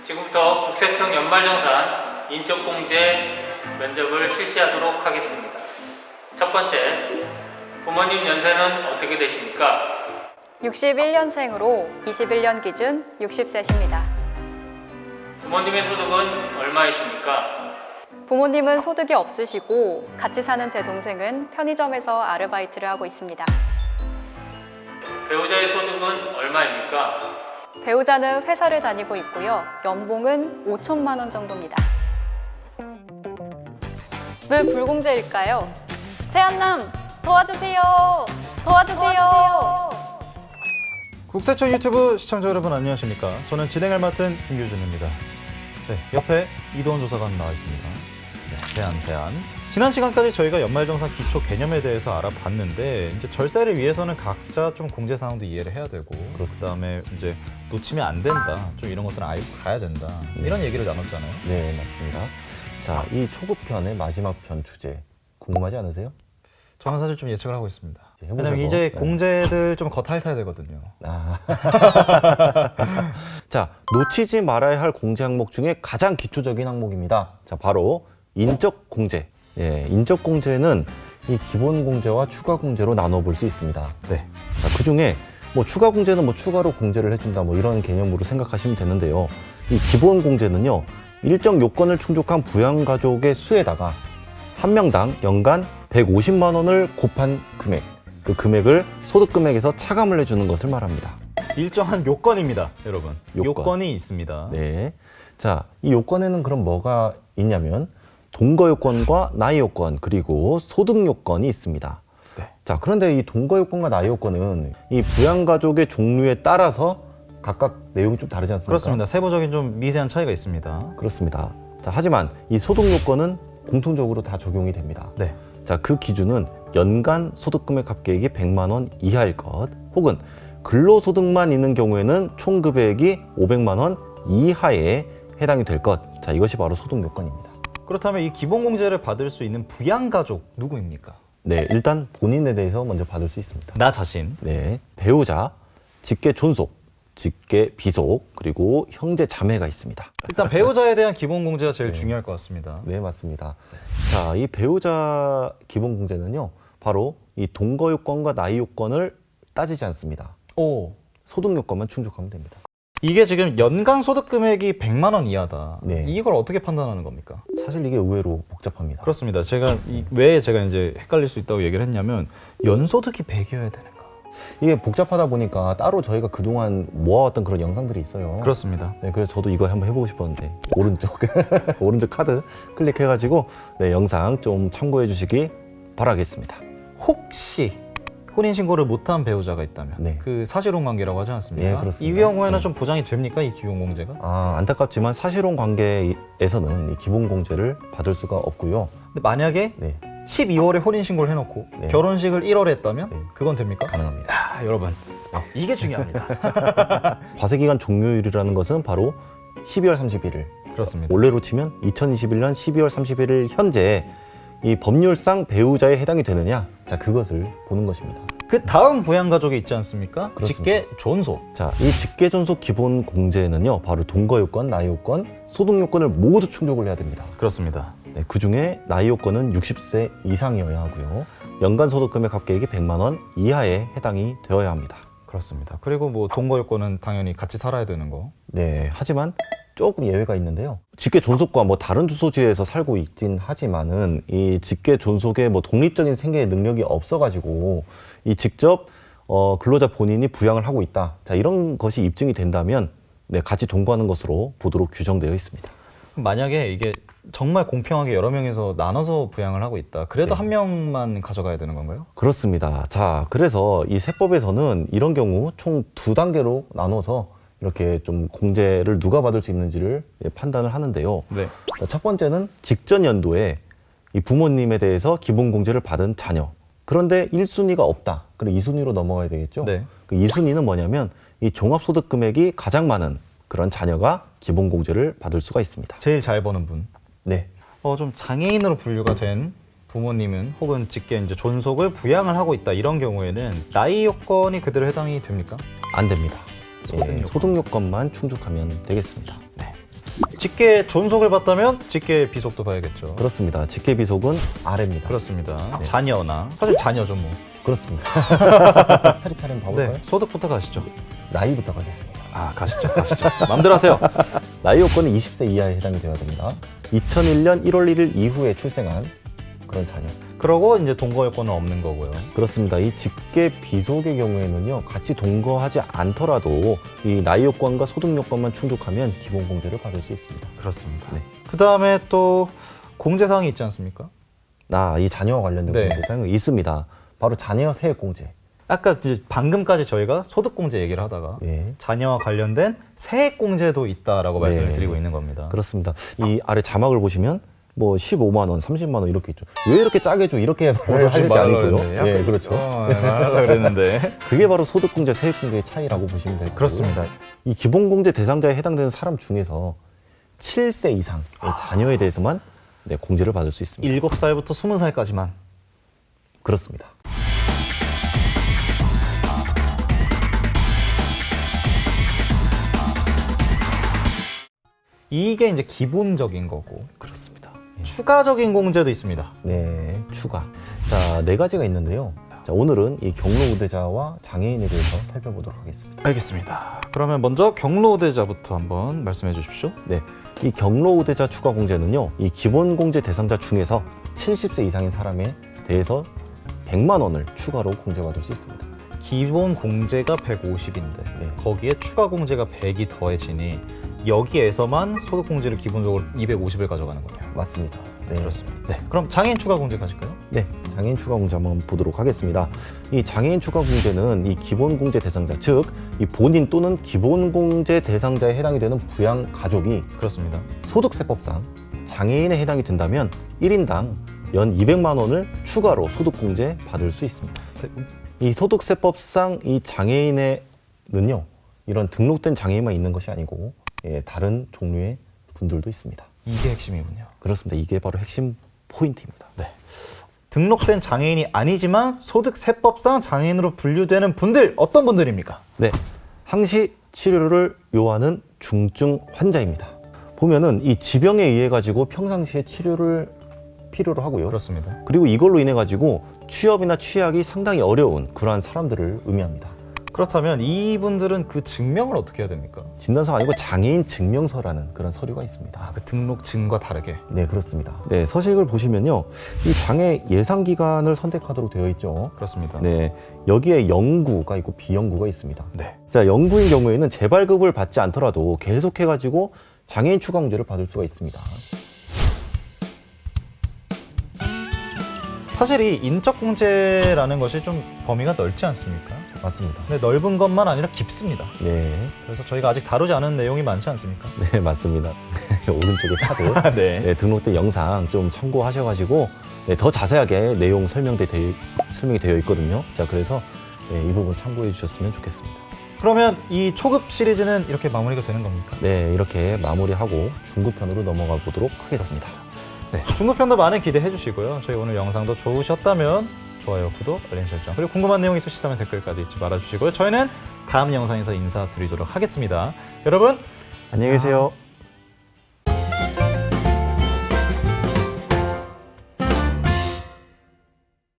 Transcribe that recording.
지금부터 국세청 연말정산 인적공제 면접을 실시하도록 하겠습니다. 첫 번째, 부모님 연세는 어떻게 되십니까? 61년생으로 21년 기준 60세십니다. 부모님의 소득은 얼마이십니까? 부모님은 소득이 없으시고 같이 사는 제 동생은 편의점에서 아르바이트를 하고 있습니다. 배우자의 소득은 얼마입니까? 배우자는 회사를 다니고 있고요. 연봉은 5천만 원 정도입니다. 왜 불공제일까요? 세안남 도와주세요. 도와주세요. 국세청 유튜브 시청자 여러분 안녕하십니까? 저는 진행을 맡은 김규준입니다. 네, 옆에 이도원 조사관 나와 있습니다. 네, 세안. 지난 시간까지 저희가 연말정산 기초 개념에 대해서 알아봤는데 이제 절세를 위해서는 각자 좀 공제 사항도 이해를 해야 되고 그다음에 이제 놓치면 안 된다. 좀 이런 것들은 알고 가야 된다. 이런 얘기를 나눴잖아요. 네, 맞습니다. 자, 이 초급편의 마지막 편 주제 궁금하지 않으세요? 저는 사실 좀 예측을 하고 있습니다. 해보셔서. 왜냐면 이제 네. 공제들 좀 겉핥아야 되거든요. 자, 놓치지 말아야 할 공제 항목 중에 가장 기초적인 항목입니다. 자, 바로 인적 공제. 예, 인적 공제는 이 기본 공제와 추가 공제로 나눠볼 수 있습니다. 네. 자, 그 중에 뭐 추가 공제는 뭐 추가로 공제를 해준다 뭐 이런 개념으로 생각하시면 되는데요. 이 기본 공제는요, 일정 요건을 충족한 부양가족의 수에다가 한 명당 연간 150만 원을 곱한 금액, 그 금액을 소득금액에서 차감을 해주는 것을 말합니다. 일정한 요건입니다, 여러분. 요건. 요건이 있습니다. 네. 자, 이 요건에는 그럼 뭐가 있냐면 동거 요건과 나이 요건 그리고 소득 요건이 있습니다. 네. 자, 그런데 이 동거 요건과 나이 요건은 이 부양가족의 종류에 따라서 각각 내용이 좀 다르지 않습니까? 그렇습니다. 세부적인 좀 미세한 차이가 있습니다. 그렇습니다. 자, 하지만 이 소득 요건은 공통적으로 다 적용이 됩니다. 네. 자, 그 기준은 연간 소득금액 합계액이 100만 원 이하일 것, 혹은 근로소득만 있는 경우에는 총 금액이 500만 원 이하에 해당이 될 것. 자, 이것이 바로 소득 요건입니다. 그렇다면 이 기본 공제를 받을 수 있는 부양가족 누구입니까? 네, 일단 본인에 대해서 먼저 받을 수 있습니다. 나 자신. 네, 배우자, 직계 존속, 직계 비속, 그리고 형제 자매가 있습니다. 일단 배우자에 대한 기본 공제가 제일 중요할 것 같습니다. 네, 맞습니다. 자, 이 배우자 기본 공제는요, 바로 이 동거 요건과 나이 요건을 따지지 않습니다. 오. 소득 요건만 충족하면 됩니다. 이게 지금 연간 소득 금액이 100만 원 이하다. 네. 이걸 어떻게 판단하는 겁니까? 사실 이게 의외로 복잡합니다. 그렇습니다. 제가 왜 제가 이제 헷갈릴 수 있다고 얘기를 했냐면 연소득이 100이어야 되는가? 이게 복잡하다 보니까 따로 저희가 그동안 모아왔던 그런 영상들이 있어요. 그렇습니다. 네, 그래서 저도 이거 한번 해보고 싶었는데 오른쪽 오른쪽 카드 클릭해가지고 네, 영상 좀 참고해 주시기 바라겠습니다. 혹시 혼인 신고를 못한 배우자가 있다면 네. 그 사실혼 관계라고 하지 않습니까? 예, 그렇습니다. 이 경우에는 네. 좀 보장이 됩니까? 이 기본 공제가? 안타깝지만 사실혼 관계에서는 이 기본 공제를 받을 수가 없고요. 근데 만약에 네, 12월에 혼인 신고를 해놓고 네. 결혼식을 1월에 했다면 네. 그건 됩니까? 가능합니다. 아, 여러분 이게 중요합니다. 과세기간 종료일이라는 것은 바로 12월 31일. 그렇습니다. 올해로 치면 2021년 12월 31일 현재 이 법률상 배우자에 해당이 되느냐? 자, 그것을 보는 것입니다. 그 다음 부양가족이 있지 않습니까? 그렇습니다. 직계 존속. 자, 이 직계존속 기본 공제는요, 바로 동거 요건, 나이 요건, 소득 요건을 모두 충족을 해야 됩니다. 그렇습니다. 네, 그 중에 나이 요건은 60세 이상이어야 하고요. 연간 소득 금액 합계액이 100만 원 이하에 해당이 되어야 합니다. 그렇습니다. 그리고 뭐 동거 요건은 당연히 같이 살아야 되는 거. 네, 하지만 조금 예외가 있는데요. 직계 존속과 뭐 다른 주소지에서 살고 있긴 하지만은 이 직계 존속의 뭐 독립적인 생계 능력이 없어가지고 이 직접 근로자 본인이 부양을 하고 있다. 자, 이런 것이 입증이 된다면 네, 같이 동거하는 것으로 보도록 규정되어 있습니다. 만약에 이게 정말 공평하게 여러 명이서 나눠서 부양을 하고 있다. 그래도 네. 한 명만 가져가야 되는 건가요? 그렇습니다. 자, 그래서 이 세법에서는 이런 경우 총 2단계로 나눠서 이렇게 좀 공제를 누가 받을 수 있는지를 판단을 하는데요. 네. 자, 첫 번째는 직전 연도에 이 부모님에 대해서 기본 공제를 받은 자녀. 그런데 1순위가 없다. 그럼 2순위로 넘어가야 되겠죠? 네. 그 2순위는 뭐냐면 이 종합소득 금액이 가장 많은 그런 자녀가 기본 공제를 받을 수가 있습니다. 제일 잘 버는 분. 네. 좀 장애인으로 분류가 된 부모님은 혹은 직계 이제 존속을 부양을 하고 있다. 이런 경우에는 나이 요건이 그대로 해당이 됩니까? 안 됩니다. 소득 요건. 소득 요건만 충족하면 되겠습니다. 네. 직계 존속을 봤다면 직계 비속도 봐야겠죠. 그렇습니다. 직계 비속은 아래입니다. 그렇습니다. 네. 자녀나 사실 자녀죠 뭐. 그렇습니다. 차례차례 봐볼까요? 네, 소득부터 가시죠. 나이부터 가겠습니다. 아, 가시죠. 마음대로 하세요. 나이 요건은 20세 이하에 해당이 되어야 됩니다. 2001년 1월 1일 이후에 출생한 그런 자녀. 그러고 이제 동거 여건은 없는 거고요. 그렇습니다. 이 직계 비속의 경우에는요, 같이 동거하지 않더라도 이 나이 요건과 소득 요건만 충족하면 기본 공제를 받을 수 있습니다. 그렇습니다. 네. 그 다음에 또 공제사항이 있지 않습니까? 이 자녀와 관련된 네. 공제사항이 있습니다. 바로 자녀 세액 공제. 아까 이제 방금까지 저희가 소득공제 얘기를 하다가 네. 자녀와 관련된 세액공제도 있다라고 말씀을 네. 드리고 있는 겁니다. 그렇습니다. 이 아래 자막을 보시면 뭐 15만 원, 30만 원 이렇게 있죠. 왜 이렇게 짜게 줘? 이렇게 말을 하실 게 아니고요. 네, 그렇죠. 말하려고 그랬는데. 그게 바로 소득공제, 세액공제의 차이라고 보시면 될 거고요. 그렇습니다. 이 기본공제 대상자에 해당되는 사람 중에서 7세 이상의 자녀에 대해서만 네, 공제를 받을 수 있습니다. 7살부터 20살까지만. 그렇습니다. 이게 이제 기본적인 거고 그렇습니다. 추가적인 공제도 있습니다. 네, 추가. 자, 4가지가 있는데요. 자, 오늘은 이 경로우대자와 장애인에 대해서 살펴보도록 하겠습니다. 알겠습니다. 그러면 먼저 경로우대자부터 한번 말씀해 주십시오. 네, 이 경로우대자 추가 공제는요, 이 기본공제 대상자 중에서 70세 이상인 사람에 대해서 100만 원을 추가로 공제받을 수 있습니다. 기본 공제가 150인데 네. 거기에 추가 공제가 100이 더해지니 여기에서만 소득 공제를 기본적으로 250을 가져가는 거네요. 맞습니다. 네. 그렇습니다. 네, 그럼 장애인 추가 공제 가실까요? 네, 장애인 추가 공제 한번 보도록 하겠습니다. 이 장애인 추가 공제는 이 기본 공제 대상자, 즉 이 본인 또는 기본 공제 대상자에 해당이 되는 부양 가족이 그렇습니다. 소득세법상 장애인에 해당이 된다면 1인당 연 200만 원을 추가로 소득 공제 받을 수 있습니다. 이 소득세법상 이 장애인에는요, 이런 등록된 장애인만 있는 것이 아니고 다른 종류의 분들도 있습니다. 이게 핵심이군요. 그렇습니다. 이게 바로 핵심 포인트입니다. 네. 등록된 장애인이 아니지만 소득세법상 장애인으로 분류되는 분들 어떤 분들입니까? 네, 항시 치료를 요하는 중증 환자입니다. 보면은 이 지병에 의해 가지고 평상시에 치료를 필요로 하고요. 그렇습니다. 그리고 이걸로 인해 가지고 취업이나 취약이 상당히 어려운 그러한 사람들을 의미합니다. 그렇다면 이분들은 그 증명을 어떻게 해야 됩니까? 진단서가 아니고 장애인 증명서라는 그런 서류가 있습니다. 그 등록증과 다르게. 네, 그렇습니다. 네, 서식을 보시면요, 이 장애 예상 기간을 선택하도록 되어 있죠. 그렇습니다. 네, 여기에 영구가 있고 비영구가 있습니다. 네. 자, 영구인 경우에는 재발급을 받지 않더라도 계속해가지고 장애인 추가 공제를 받을 수가 있습니다. 사실 이 인적공제라는 것이 좀 범위가 넓지 않습니까? 맞습니다. 근데 넓은 것만 아니라 깊습니다. 네, 그래서 저희가 아직 다루지 않은 내용이 많지 않습니까? 네, 맞습니다. 오른쪽에 카드. 네. 네, 등록된 영상 좀 참고하셔가지고 네, 더 자세하게 내용 설명이 되어 있거든요. 자, 그래서 네, 이 부분 참고해 주셨으면 좋겠습니다. 그러면 이 초급 시리즈는 이렇게 마무리가 되는 겁니까? 네, 이렇게 마무리하고 중급편으로 넘어가 보도록 하겠습니다. 네. 중급편도 많은 기대해 주시고요. 저희 오늘 영상도 좋으셨다면 좋아요, 구독, 알림 설정, 그리고 궁금한 내용 있으시다면 댓글까지 잊지 말아주시고요. 저희는 다음 영상에서 인사드리도록 하겠습니다. 여러분 안녕히 계세요.